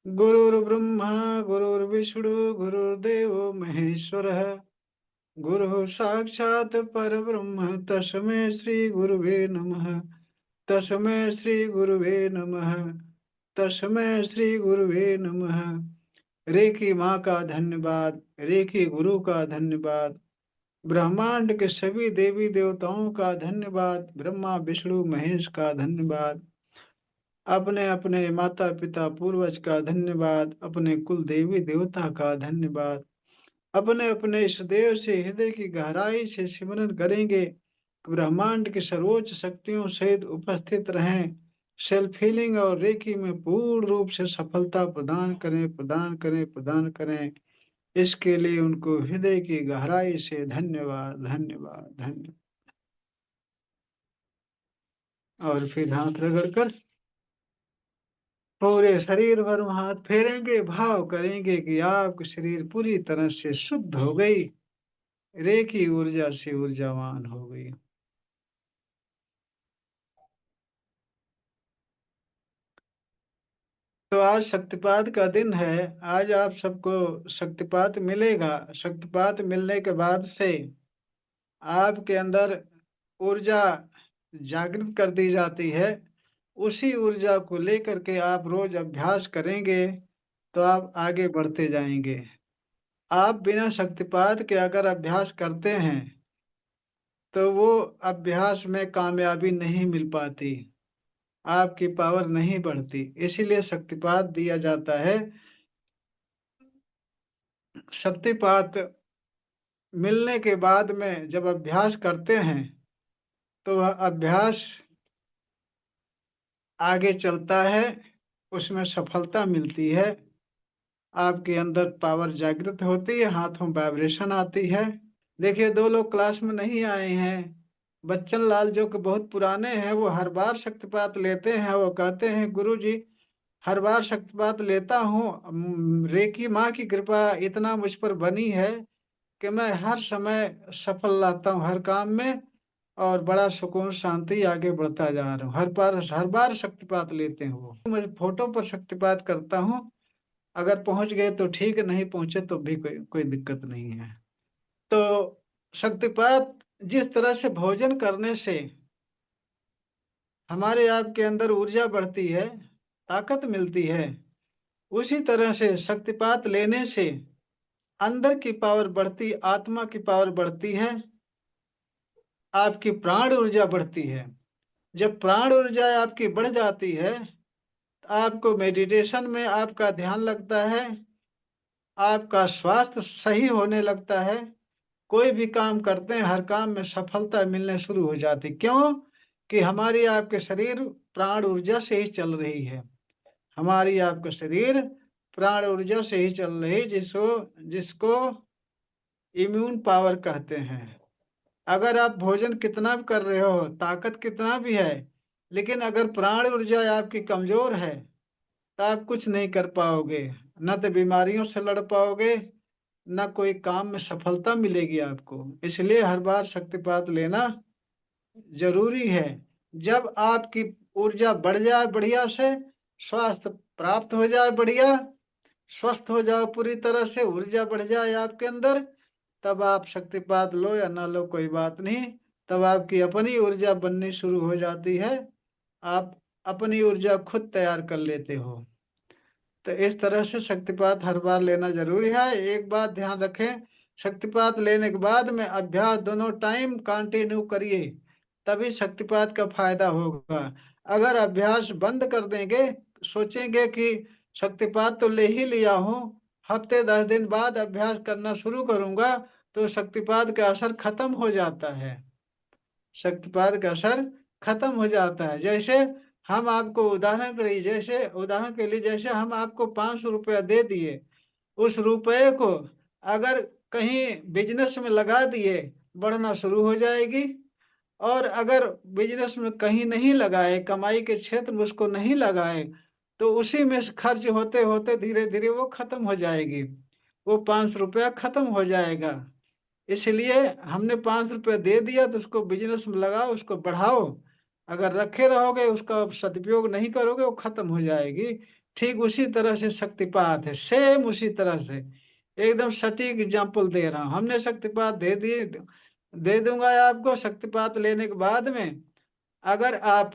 गुरुर्ब्रह्मा गुरुर्विष्णु गुरुर्देवो महेश्वरः। गुरुः साक्षात् परब्रह्म तस्मै श्री गुरुवे नमः। तस्मै श्री गुरुवे नमः। तस्मै श्री गुरुवे नमः। रेखी माँ का धन्यवाद, रेखी गुरु का धन्यवाद, ब्रह्मांड के सभी देवी देवताओं का धन्यवाद, ब्रह्मा विष्णु महेश का धन्यवाद, अपने अपने माता पिता पूर्वज का धन्यवाद, अपने कुल देवी देवता का धन्यवाद। अपने अपने इष्ट देव से हृदय की गहराई से सिमरन करेंगे कि ब्रह्मांड की सर्वोच्च शक्तियों सहित उपस्थित रहें, सेल्फ हीलिंग और रेकी में पूर्ण रूप से सफलता प्रदान करें, प्रदान करें, प्रदान करें। इसके लिए उनको हृदय की गहराई से धन्यवाद, धन्यवाद, धन्यवाद। और फिर हाथ रगड़कर पूरे शरीर भर हाथ फेरेंगे, भाव करेंगे कि आपकी शरीर पूरी तरह से शुद्ध हो गई, रेखी ऊर्जा से ऊर्जावान हो गई। तो आज शक्तिपात का दिन है। आज आप सबको शक्तिपात मिलेगा। शक्तिपात मिलने के बाद से आपके अंदर ऊर्जा जागृत कर दी जाती है। उसी ऊर्जा को लेकर के आप रोज अभ्यास करेंगे तो आप आगे बढ़ते जाएंगे। आप बिना शक्तिपात के अगर अभ्यास करते हैं तो वो अभ्यास में कामयाबी नहीं मिल पाती, आपकी पावर नहीं बढ़ती। इसीलिए शक्तिपात दिया जाता है। शक्तिपात मिलने के बाद में जब अभ्यास करते हैं तो वह अभ्यास आगे चलता है, उसमें सफलता मिलती है, आपके अंदर पावर जागृत होती है, हाथों वाइब्रेशन आती है। देखिए, दो लोग क्लास में नहीं आए हैं। बच्चन लाल जो कि बहुत पुराने हैं, वो हर बार शक्तिपात लेते हैं। वो कहते हैं, गुरु जी हर बार शक्तिपात लेता हूँ, रेकी माँ की कृपा इतना मुझ पर बनी है कि मैं हर समय सफल रहता हूँ हर काम में, और बड़ा सुकून शांति आगे बढ़ता जा रहा हूँ। हर बार शक्तिपात लेते हैं वो। मैं फोटो पर शक्तिपात करता हूँ, अगर पहुंच गए तो ठीक, नहीं पहुंचे तो भी कोई कोई दिक्कत नहीं है। तो शक्तिपात जिस तरह से भोजन करने से हमारे आपके अंदर ऊर्जा बढ़ती है, ताकत मिलती है, उसी तरह से शक्तिपात लेने से अंदर की पावर बढ़ती, आत्मा की पावर बढ़ती है, आपकी प्राण ऊर्जा बढ़ती है। जब प्राण ऊर्जा आपकी बढ़ जाती है तो आपको मेडिटेशन में आपका ध्यान लगता है, आपका स्वास्थ्य सही होने लगता है, कोई भी काम करते हैं हर काम में सफलता मिलने शुरू हो जाती। क्यों? कि हमारी आपके शरीर प्राण ऊर्जा से ही चल रही है। हमारी आपका शरीर प्राण ऊर्जा से ही चल रही, जिसको जिसको इम्यून पावर कहते हैं। अगर आप भोजन कितना भी कर रहे हो, ताकत कितना भी है, लेकिन अगर प्राण ऊर्जा आपकी कमजोर है तो आप कुछ नहीं कर पाओगे। न तो बीमारियों से लड़ पाओगे, न कोई काम में सफलता मिलेगी आपको। इसलिए हर बार शक्तिपात लेना जरूरी है। जब आपकी ऊर्जा बढ़ जाए बढ़िया से, स्वास्थ्य प्राप्त हो जाए बढ़िया, स्वस्थ हो जाओ पूरी तरह से, ऊर्जा बढ़ जाए आपके अंदर, तब आप शक्तिपात लो या ना लो कोई बात नहीं। तब आपकी अपनी ऊर्जा बननी शुरू हो जाती है, आप अपनी ऊर्जा खुद तैयार कर लेते हो। तो इस तरह से शक्तिपात हर बार लेना जरूरी है। एक बात ध्यान रखें, शक्तिपात लेने के बाद में अभ्यास दोनों टाइम कंटिन्यू करिए, तभी शक्तिपात का फायदा होगा। अगर अभ्यास बंद कर देंगे, सोचेंगे कि शक्तिपात तो ले ही लिया हूँ, हफ्ते 10 दिन बाद अभ्यास करना शुरू करूंगा, तो शक्तिपात का असर खत्म हो जाता है। शक्तिपात का असर खत्म हो जाता है। जैसे हम आपको उदाहरण के लिए जैसे हम आपको 500 रुपया दे दिए, उस रुपये को अगर कहीं बिजनेस में लगा दिए, बढ़ना शुरू हो जाएगी। और अगर बिजनेस में कहीं नहीं लगाए, कमाई के क्षेत्र में उसको नहीं लगाए, तो उसी में से खर्च होते होते धीरे धीरे वो खत्म हो जाएगी, वो 500 रुपया खत्म हो जाएगा। इसलिए हमने 500 रुपया दे दिया तो उसको बिजनेस में लगाओ, उसको बढ़ाओ। अगर रखे रहोगे, उसका सदुपयोग नहीं करोगे, वो खत्म हो जाएगी। ठीक उसी तरह से शक्तिपात है, सेम उसी तरह से। एकदम सटीक एग्जाम्पल दे रहा हूँ। हमने शक्तिपात दे दूंगा आपको। शक्तिपात लेने के बाद में अगर आप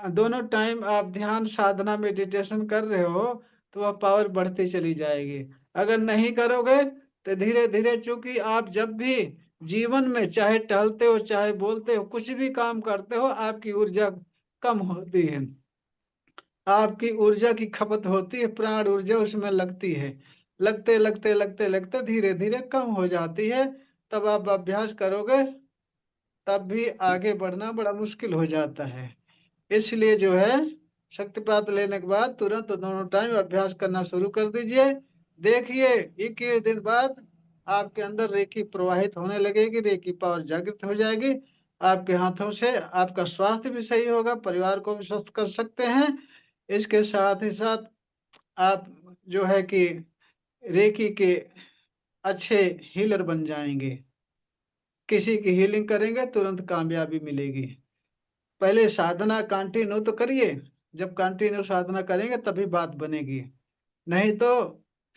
दोनों टाइम आप ध्यान साधना मेडिटेशन कर रहे हो तो वह पावर बढ़ती चली जाएगी। अगर नहीं करोगे तो धीरे धीरे, चूंकि आप जब भी जीवन में चाहे टहलते हो चाहे बोलते हो कुछ भी काम करते हो, आपकी ऊर्जा कम होती है। आपकी ऊर्जा की खपत होती है, प्राण ऊर्जा उसमें लगती है। लगते लगते लगते लगते धीरे धीरे कम हो जाती है। तब आप अभ्यास करोगे तब भी आगे बढ़ना बड़ा मुश्किल हो जाता है। इसलिए जो है, शक्तिपात लेने के बाद तुरंत दोनों टाइम अभ्यास करना शुरू कर दीजिए। देखिए 21 दिन बाद आपके अंदर रेकी प्रवाहित होने लगेगी, रेकी पावर जागृत हो जाएगी। आपके हाथों से आपका स्वास्थ्य भी सही होगा, परिवार को भी स्वस्थ कर सकते हैं। इसके साथ ही साथ आप जो है कि रेकी के अच्छे हीलर बन जाएंगे। किसी की हीलिंग करेंगे तुरंत कामयाबी मिलेगी। पहले साधना कंटिन्यू तो करिए। जब कंटिन्यू साधना करेंगे तभी बात बनेगी, नहीं तो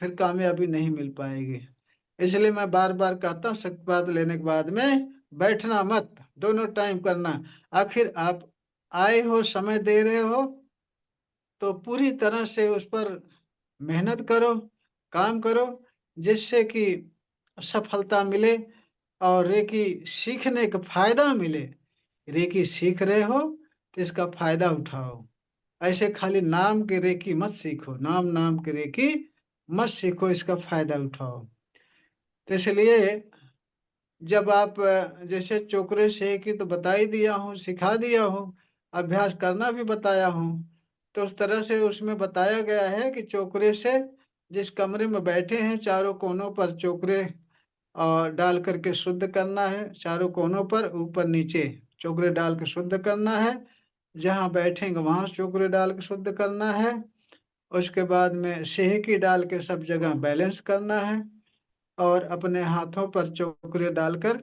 फिर कामयाबी नहीं मिल पाएगी। इसलिए मैं बार बार कहता हूँ, शक्तिपात लेने के बाद में बैठना मत, दोनों टाइम करना। आखिर आप आए हो, समय दे रहे हो, तो पूरी तरह से उस पर मेहनत करो, काम करो, जिससे कि सफलता मिले और रेकी सीखने का फायदा मिले। रेकी सीख रहे हो तो इसका फायदा उठाओ। ऐसे खाली नाम के रेकी मत सीखो, नाम नाम के रेकी मत सीखो, इसका फायदा उठाओ। तो इसलिए जब आप जैसे चोकरे से की तो बता ही दिया हूँ, सिखा दिया हूँ, अभ्यास करना भी बताया हूँ। तो उस तरह से उसमें बताया गया है कि चोकरे से जिस कमरे में बैठे हैं चारों कोनों पर चोकरे और डाल करके शुद्ध करना है। चारों कोनों पर ऊपर नीचे चोकरे डाल के शुद्ध करना है। जहाँ बैठेंगे वहां चोकरे डाल के शुद्ध करना है। उसके बाद में सेहकी डाल के सब जगह बैलेंस करना है। और अपने हाथों पर चोकरे डालकर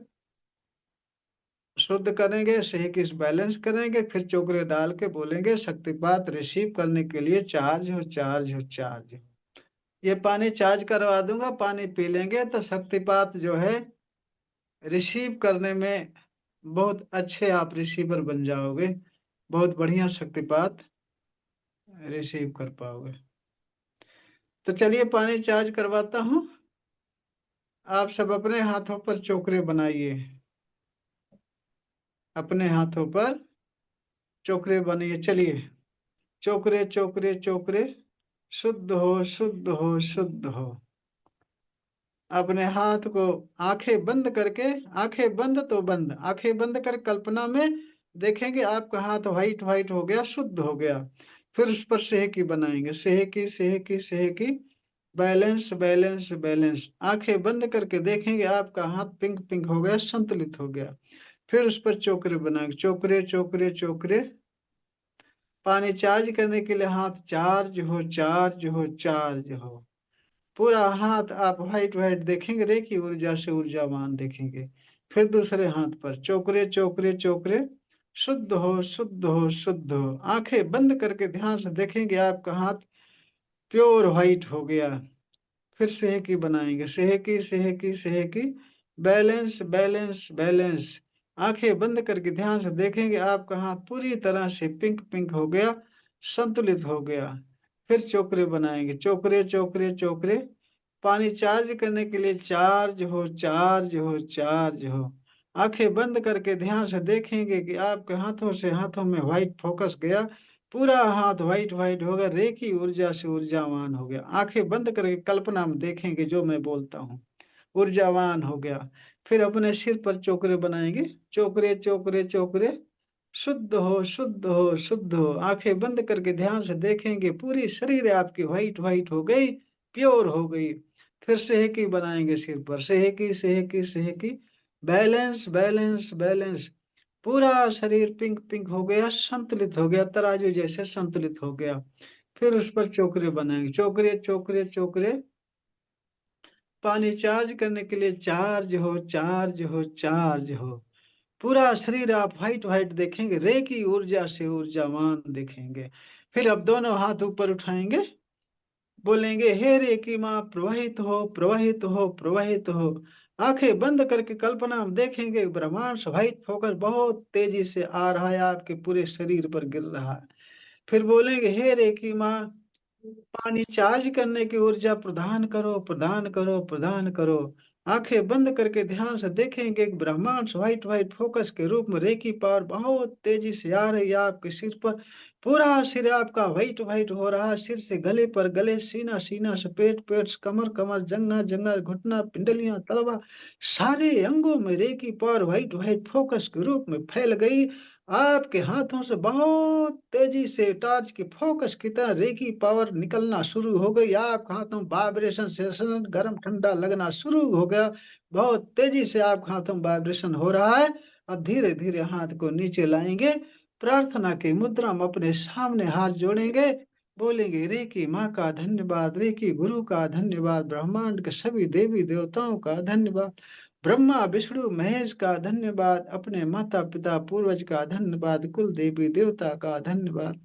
शुद्ध करेंगे, सेहकी से बैलेंस करेंगे, फिर चोकरे डाल के बोलेंगे शक्तिपात रिसीव करने के लिए चार्ज हो, चार्ज हो, चार्ज हो। ये पानी चार्ज करवा दूंगा, पानी पी लेंगे तो शक्तिपात जो है रिसीव करने में बहुत अच्छे आप रिसीवर बन जाओगे। बहुत बढ़िया शक्तिपात रिसीव कर पाओगे। तो चलिए पानी चार्ज करवाता हूँ। आप सब अपने हाथों पर चोकरे बनाइए, अपने हाथों पर चोकरे बनाइए। चलिए, चोकरे चोकरे चोकरे, शुद्ध हो, शुद्ध हो, शुद्ध हो। अपने हाथ को आंखें बंद करके, आंखें बंद तो बंद, आंखें बंद कर कल्पना में देखेंगे आपका हाथ व्हाइट व्हाइट हो गया, शुद्ध हो गया। फिर उस पर सेहकी बनाएंगे, सेहकी सेहकी सेहकी, बैलेंस बैलेंस बैलेंस। आंखें बंद करके देखेंगे आपका हाथ पिंक पिंक हो गया, संतुलित हो गया। फिर उस पर चोकरे बनाएंगे, चोकरे चोकरे चोकरे। पानी चार्ज करने के लिए हाथ चार्ज हो, चार्ज हो, चार्ज हो। पूरा हाथ आप व्हाइट व्हाइट देखेंगे, रेखी ऊर्जा से ऊर्जावान देखेंगे। फिर दूसरे हाथ पर चोकरे चोकरे चोकरे, शुद्ध हो, शुद्ध हो, शुद्ध हो। आंखें बंद करके ध्यान से देखेंगे आपका हाथ प्योर व्हाइट हो गया। फिर सेहकी बनाएंगे, सेहकी सेहकी सेहकी, बैलेंस बैलेंस बैलेंस। आंखें बंद करके ध्यान से देखेंगे आपका हाथ पूरी तरह से पिंक पिंक हो गया, संतुलित हो गया। फिर चोकरे बनाएंगे, चोकरे चोकरे चोकरे। पानी चार्ज करने के लिए चार्ज हो, चार्ज हो, चार्ज हो। आंखें बंद करके ध्यान से देखेंगे कि आपके हाथों से हाथों में व्हाइट फोकस गया, पूरा हाथ व्हाइट व्हाइट हो गया, रेखी ऊर्जा से ऊर्जावान हो गया। आंखें बंद करके कल्पना में देखेंगे जो मैं बोलता हूँ, ऊर्जावान हो गया। फिर अपने सिर पर चोकरे बनाएंगे, चोकरे चोकरे चोकरे, शुद्ध हो, शुद्ध हो, शुद्ध हो। आंखें बंद करके ध्यान से देखेंगे पूरी शरीर आपकी व्हाइट व्हाइट हो गई, प्योर हो गई। फिर सेहकी बनाएंगे सिर पर, सेहकी सेहकी सेहकी, बैलेंस बैलेंस बैलेंस। पूरा शरीर पिंक पिंक हो गया, संतुलित हो गया, तराजू जैसे संतुलित हो गया। फिर उस पर चोकरे बनाएंगे, चोकरे चोकरे चोकरे। पानी चार्ज करने के लिए चार्ज हो, चार्ज हो, चार्ज हो। पूरा शरीर आप व्हाइट व्हाइट देखेंगे, रे की ऊर्जा से ऊर्जावान देखेंगे। फिर अब दोनों हाथ ऊपर उठाएंगे, बोलेंगे हे रे की माँ प्रवाहित हो प्रवाहित हो प्रवाहित हो। आंखें बंद करके कल्पना हम देखेंगे ब्रह्मांड से व्हाइट फोकस बहुत तेजी से आ रहा है, आपके पूरे शरीर पर गिर रहा है। फिर बोलेंगे हे रे की माँ पानी चार्ज करने की ऊर्जा प्रदान करो प्रदान करो प्रदान करो। आंखें बंद करके ध्यान से देखेंगे एक ब्रह्मांड व्हाइट व्हाइट फोकस के रूप में रेकी पावर बहुत तेजी से आ रही है आपके सिर पर। पूरा सिर आपका व्हाइट व्हाइट हो रहा है, सिर से गले पर, गले सीना सीना से पेट पेट से कमर कमर जंघा जंघा घुटना पिंडलियां तलवा, सारे अंगों में reiki power white white focus के रूप में फैल गई। आपके हाथों से बहुत तेजी से टॉर्च की फोकस की तरह रेकी पावर निकलना शुरू हो गई। आपके हाथों वाइब्रेशन सेंसेशन गर्म ठंडा लगना शुरू हो गया। बहुत तेजी से आपके हाथों में वाइब्रेशन हो रहा है। और धीरे धीरे हाथ को नीचे लाएंगे, प्रार्थना की मुद्रा में अपने सामने हाथ जोड़ेंगे, बोलेंगे रेकी माँ का धन्यवाद, रेकी गुरु का धन्यवाद, ब्रह्मांड के सभी देवी देवताओं का धन्यवाद, ब्रह्मा विष्णु महेश का धन्यवाद, अपने माता पिता पूर्वज का धन्यवाद, कुल देवी देवता का धन्यवाद।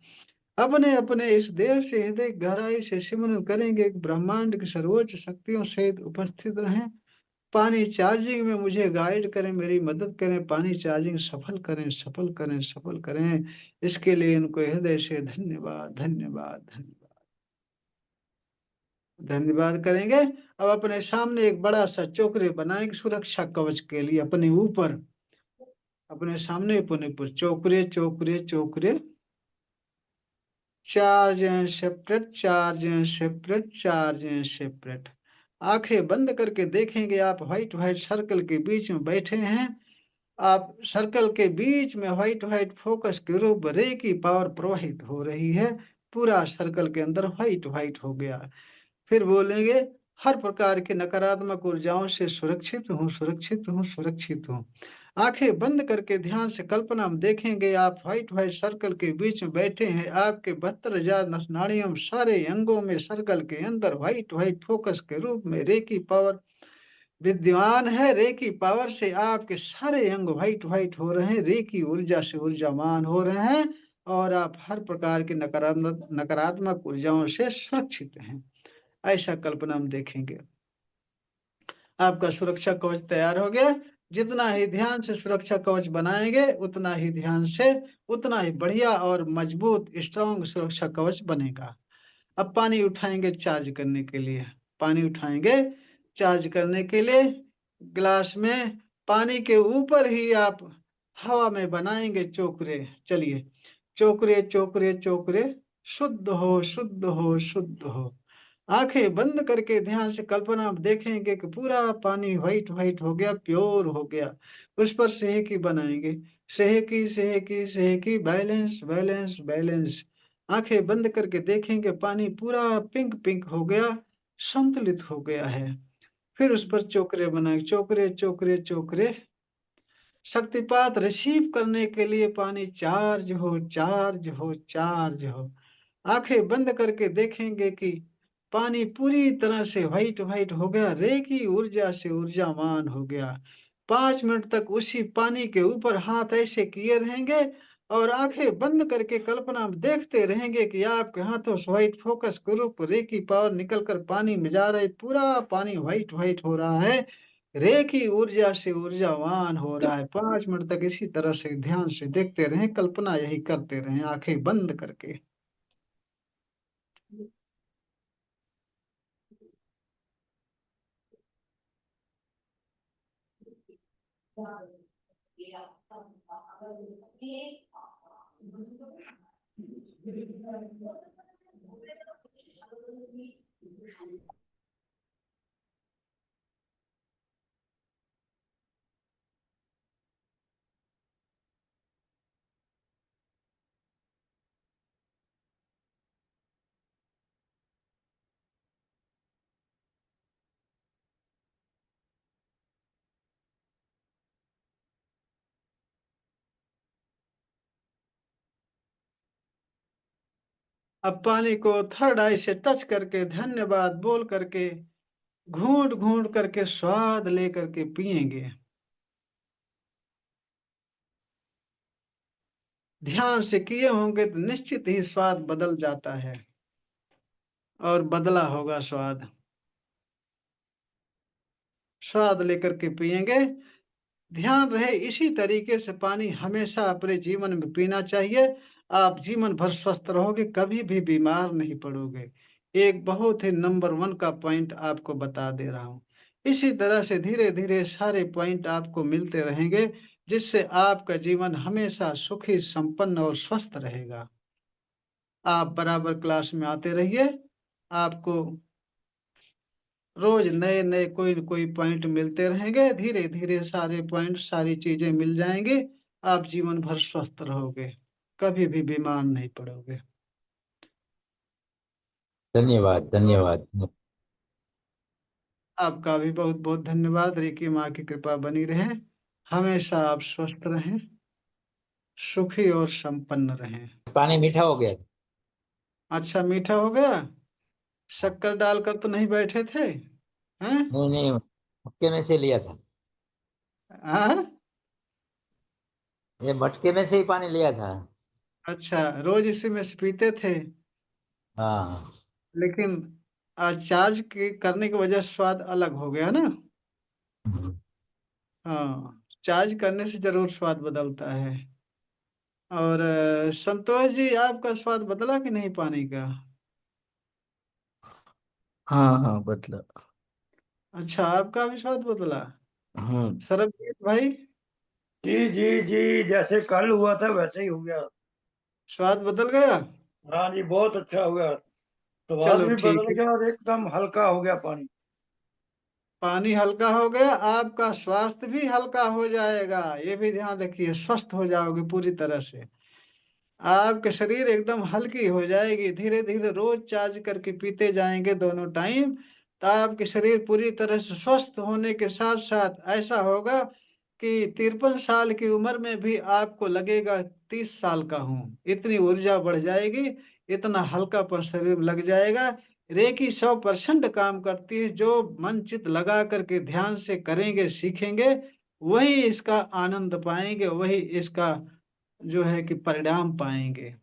अपने अपने इस देव से हृदय गहराई से सिमरन करेंगे कि ब्रह्मांड की सर्वोच्च शक्तियों सहित उपस्थित रहें, पानी चार्जिंग में मुझे गाइड करें, मेरी मदद करें, पानी चार्जिंग सफल करें सफल करें सफल करें। इसके लिए इनको हृदय से धन्यवाद धन्यवाद धन्यवाद धन्यवाद करेंगे। अब अपने सामने एक बड़ा सा चोकरे बनाएंगे सुरक्षा कवच के लिए, अपने ऊपर, अपने सामने अपने ऊपर चोकरे चोकरे चोकरे, charge and separate charge and separate charge and separate. आंखें बंद करके देखेंगे आप व्हाइट व्हाइट सर्कल के बीच में बैठे हैं। आप सर्कल के बीच में व्हाइट व्हाइट फोकस के रूप रे की पावर प्रवाहित हो रही है, पूरा सर्कल के अंदर व्हाइट व्हाइट हो गया। फिर बोलेंगे हर प्रकार की नकारात्मक ऊर्जाओं से सुरक्षित हूँ सुरक्षित हूँ सुरक्षित हूँ। आंखें बंद करके ध्यान से कल्पना में देखेंगे आप व्हाइट व्हाइट सर्कल के बीच में बैठे हैं, आपके 72,000 नस नाड़ियों में सारे अंगों में सर्कल के अंदर व्हाइट व्हाइट फोकस के रूप में रे की पावर विद्यमान है। रे की पावर से आपके सारे अंग व्हाइट व्हाइट हो रहे हैं, रे की ऊर्जा से ऊर्जावान हो रहे हैं, और आप हर प्रकार की नकारात्मक नकारात्मक ऊर्जाओं से सुरक्षित हैं। ऐसा कल्पना हम देखेंगे। आपका सुरक्षा कवच तैयार हो गया। जितना ही ध्यान से सुरक्षा कवच बनाएंगे उतना ही ध्यान से उतना ही बढ़िया और मजबूत स्ट्रॉन्ग सुरक्षा कवच बनेगा। अब पानी उठाएंगे चार्ज करने के लिए, पानी उठाएंगे चार्ज करने के लिए। गिलास में पानी के ऊपर ही आप हवा में बनाएंगे चोकरे। चलिए चोकरे चोकरे चोकरे, शुद्ध हो शुद्ध हो शुद्ध हो। आंखें बंद करके ध्यान से कल्पना आप देखेंगे कि पूरा पानी व्हाइट व्हाइट हो गया, प्योर हो गया। उस पर सेहकी बनाएंगे, सेहकी सेहकी सेहकी, बैलेंस बैलेंस बैलेंस। आंखें बंद करके देखेंगे पानी पूरा पिंक पिंक हो गया, संतुलित हो गया है। फिर उस पर चोकरे बनाए, चोकरे चोकरे चोकरे। शक्तिपात रिसीव करने के लिए पानी चार्ज हो चार्ज हो चार्ज हो। आंखें बंद करके देखेंगे कि पानी पूरी तरह से व्हाइट व्हाइट हो गया, रे की ऊर्जा से ऊर्जावान हो गया। 5 मिनट तक उसी पानी के ऊपर हाथ ऐसे किए रहेंगे और आंखें बंद करके कल्पना में देखते रहेंगे कि आपके हाथों से व्हाइट फोकस के रूप रे की पावर निकलकर पानी में जा रही, पूरा पानी व्हाइट व्हाइट हो रहा है, रे की ऊर्जा से ऊर्जावान हो रहा है। 5 मिनट तक इसी तरह से ध्यान से देखते रहें, कल्पना यही करते रहें आंखें बंद करके। अब पानी को थर्ड आई से टच करके धन्यवाद बोल करके घूंट घूंट करके स्वाद ले करके पिएंगे। ध्यान से किए होंगे तो निश्चित ही स्वाद बदल जाता है, और बदला होगा स्वाद। स्वाद लेकर के पिएंगे। ध्यान रहे इसी तरीके से पानी हमेशा अपने जीवन में पीना चाहिए। आप जीवन भर स्वस्थ रहोगे, कभी भी बीमार नहीं पड़ोगे। एक बहुत ही नंबर वन का पॉइंट आपको बता दे रहा हूँ। इसी तरह से धीरे धीरे सारे पॉइंट आपको मिलते रहेंगे, जिससे आपका जीवन हमेशा सुखी, संपन्न और स्वस्थ रहेगा। आप बराबर क्लास में आते रहिए। आपको रोज नए नए कोई न कोई पॉइंट मिलते रहेंगे। धीरे धीरे सारे पॉइंट, सारी चीजें मिल जाएंगे। आप जीवन भर स्वस्थ रहोगे, कभी भी बीमार नहीं पड़ोगे। धन्यवाद धन्यवाद। आपका भी बहुत बहुत धन्यवाद। रेकी माँ की कृपा बनी रहे, हमेशा आप स्वस्थ रहें, सुखी और संपन्न रहें। पानी मीठा हो गया। अच्छा, मीठा हो गया? शक्कर डालकर तो नहीं बैठे थे? हैं? नहीं नहीं, मटके में से लिया था। हाँ? ये मटके में से ही पानी लिया था। अच्छा, रोज इसी में से पीते थे? हाँ। लेकिन आज चार्ज करने की वजह से स्वाद अलग हो गया ना। हाँ, चार्ज करने से जरूर स्वाद बदलता है। और संतोष जी, आपका स्वाद बदला कि नहीं पानी का? हाँ हाँ बदला। अच्छा, आपका भी स्वाद बदला। हम्म। सरबजीत भाई, जी जी जी, जैसे कल हुआ था वैसे ही हो गया। स्वाद बदल गया? हाँ जी, बहुत अच्छा हो गया। स्वाद चलो भी ठीक बदल है। गया और एकदम हल्का हो गया पानी। पानी हल्का हो गया, आपका स्वास्थ्य भी हल्का हो जाएगा। ये भी ध्यान रखिए, स्वस्थ हो जाओगे पूरी तरह से। आपके शरीर एकदम हल्की हो जाएगी। धीरे धीरे रोज चार्ज करके पीते जाएंगे दोनों टाइम, तो आपके शरीर पूरी तरह से स्वस्थ होने के साथ साथ ऐसा होगा कि 53 साल की उम्र में भी आपको लगेगा 30 साल का हूँ। इतनी ऊर्जा बढ़ जाएगी, इतना हल्कापन शरीर में लग जाएगा। रेकी 100% काम करती है। जो मन चित लगा करके ध्यान से करेंगे, सीखेंगे, वही इसका आनंद पाएंगे, वही इसका जो है कि परिणाम पाएंगे।